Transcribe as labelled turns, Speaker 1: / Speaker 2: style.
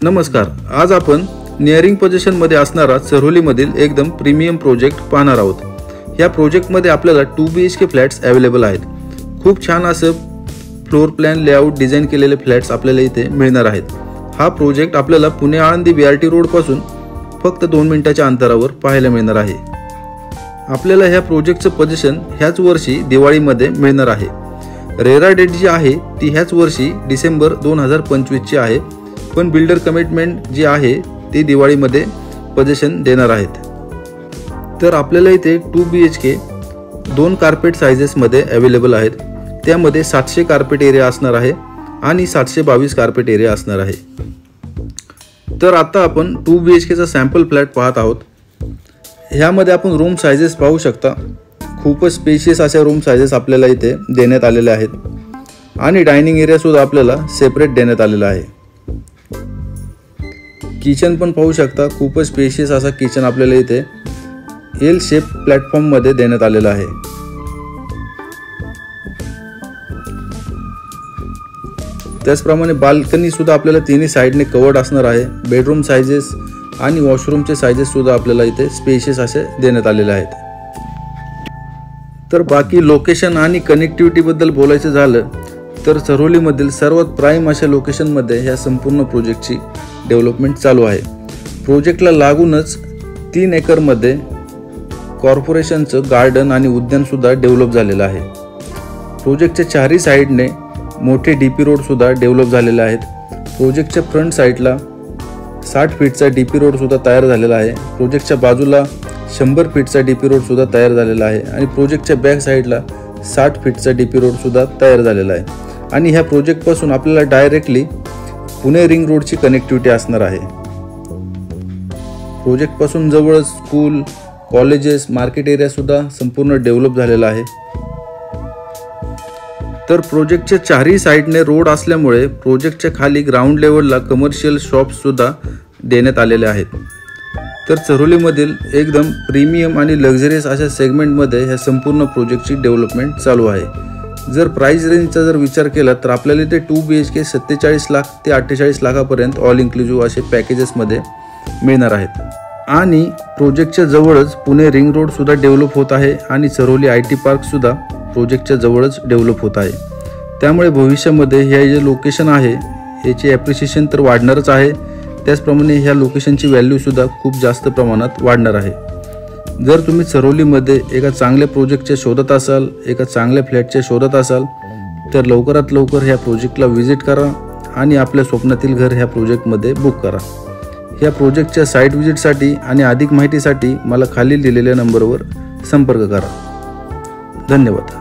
Speaker 1: नमस्कार, आज आपण निअरिंग पोझिशनमध्ये असणारा चरोलीमधील एकदम प्रीमियम प्रोजेक्ट पाहणार आहोत। या प्रोजेक्टमध्ये आपल्याला 2 BHK फ्लॅट्स अवेलेबल आहेत। खूप छान असं फ्लोर प्लॅन लेआउट डिझाइन केलेले फ्लॅट्स आपल्याला इथे मिळणार आहेत। हा प्रोजेक्ट आपल्याला पुणे आळंदी BRT रोड पासून फक्त 2 मिनिटाच्या अंतरावर पाहायला मिळणार आहे। आपल्याला ह्या प्रोजेक्टचं पोझिशन ह्याच वर्षी दिवाळीमध्ये मिळणार आहे। रेरा डेट जी आहे ती ह्याच वर्षी डिसेंबर 2025 ची आहे, पण बिल्डर कमिटमेंट जी आहे ती दिवाळीमध्ये पोझिशन देणार आहेत। तर आपल्याला इथे 2 BHK 2 कार्पेट साइजेस मध्ये अवेलेबल आहेत। त्यामध्ये 700 कार्पेट एरिया असणार आहे आणि 722 कार्पेट एरिया असणार आहे। तर आता आपण 2 BHK चा सॅम्पल फ्लॅट पाहत आहोत। ह्यामध्ये आपण रूम साइजेस पाहू शकता। खूपच स्पेशियस अशा रूम साइजेस आपल्याला इथे देण्यात आलेले आहेत आणि डायनिंग एरिया सुद्धा आपल्याला सेपरेट देण्यात आलेला आहे। किचन पण पाहू शकता, खूपच स्पेशियस असा किचन आपल्याला इथे एल शेप प्लॅटफॉर्म मध्ये देण्यात आलेला आहे। त्याचप्रमाणे बाल्कनी सुद्धा आपल्याला तिन्ही साइडने कवर्ड असणार आहे। बेडरूम साइजेस आणि वॉशरूमचे साइजेस सुद्धा आपल्याला इथे स्पेशियस असे देण्यात आलेले आहेत। तर बाकी लोकेशन आणि कनेक्टिव्हिटी बद्दल बोलायचं झालं तर चरोलीमधील सर्वात प्राइम अशा लोकेशनमध्ये ह्या संपूर्ण प्रोजेक्टची डेव्हलपमेंट चालू आहे। प्रोजेक्टला लागूनच 3 एकरमध्ये कॉर्पोरेशनचं गार्डन आणि उद्यान सुद्धा डेव्हलप झालेलं आहे। प्रोजेक्टच्या चारही साइडने मोठे DP रोड सुद्धा डेव्हलप झालेले आहेत। प्रोजेक्टच्या फ्रंट साइडला 60 फीटचा DP रोड सुद्धा तयार झालेला आहे। प्रोजेक्टच्या बाजूला 100 फीटचा DP रोड सुद्धा तयार झालेला आहे आणि प्रोजेक्टच्या बॅक साइडला 60 फीटचा DP रोड सुद्धा तयार झालेला आहे। आणि ह्या प्रोजेक्ट पासून आपल्याला डायरेक्टली पुणे रिंग रोडची कनेक्टिव्हिटी असणार आहे। प्रोजेक्ट पासून जवळच स्कूल, कॉलेजेस, मार्केट एरिया सुद्धा संपूर्ण डेव्हलप झालेला आहे। तर प्रोजेक्टच्या चारही साइडने रोड असल्यामुळे प्रोजेक्टच्या खाली ग्राउंड लेवलला कमर्शियल शॉप्स सुद्धा देण्यात आलेले आहेत। तर चरोलीमधील एकदम प्रीमियम आणि लक्झरियस अशा सेगमेंटमध्ये ह्या संपूर्ण प्रोजेक्टची डेव्हलपमेंट चालू आहे। जर प्राइस रेंजचा जर विचार केला तर आपल्याला इथे 2 BHK 47 लाख ते 48 लाखापर्यंत ऑल इन्क्लुझिव्ह असे पॅकेजेसमध्ये मिळणार आहेत। आणि प्रोजेक्टच्या जवळच पुणे रिंग रोड सुद्धा डेव्हलप होत आहे आणि चरोली IT पार्क सुद्धा प्रोजेक्टच्या जवळच डेव्हलप होत आहे। त्यामुळे भविष्यामध्ये हे जे लोकेशन आहे याची ॲप्रिशिएशन तर वाढणारच आहे, त्याचप्रमाणे ह्या लोकेशनची व्हॅल्यू सुद्धा खूप जास्त प्रमाणात वाढणार आहे। जर तुम्ही चरोलीमध्ये एका चांगल्या प्रोजेक्टच्या शोधात असाल, एका चांगल्या फ्लॅटच्या शोधात असाल तर लवकरात लवकर ह्या प्रोजेक्टला व्हिजिट करा आणि आपल्या स्वप्नातील घर ह्या प्रोजेक्टमध्ये बुक करा। ह्या प्रोजेक्टच्या साईट व्हिजिटसाठी आणि अधिक माहितीसाठी मला खाली दिलेल्या नंबरवर संपर्क करा। धन्यवाद।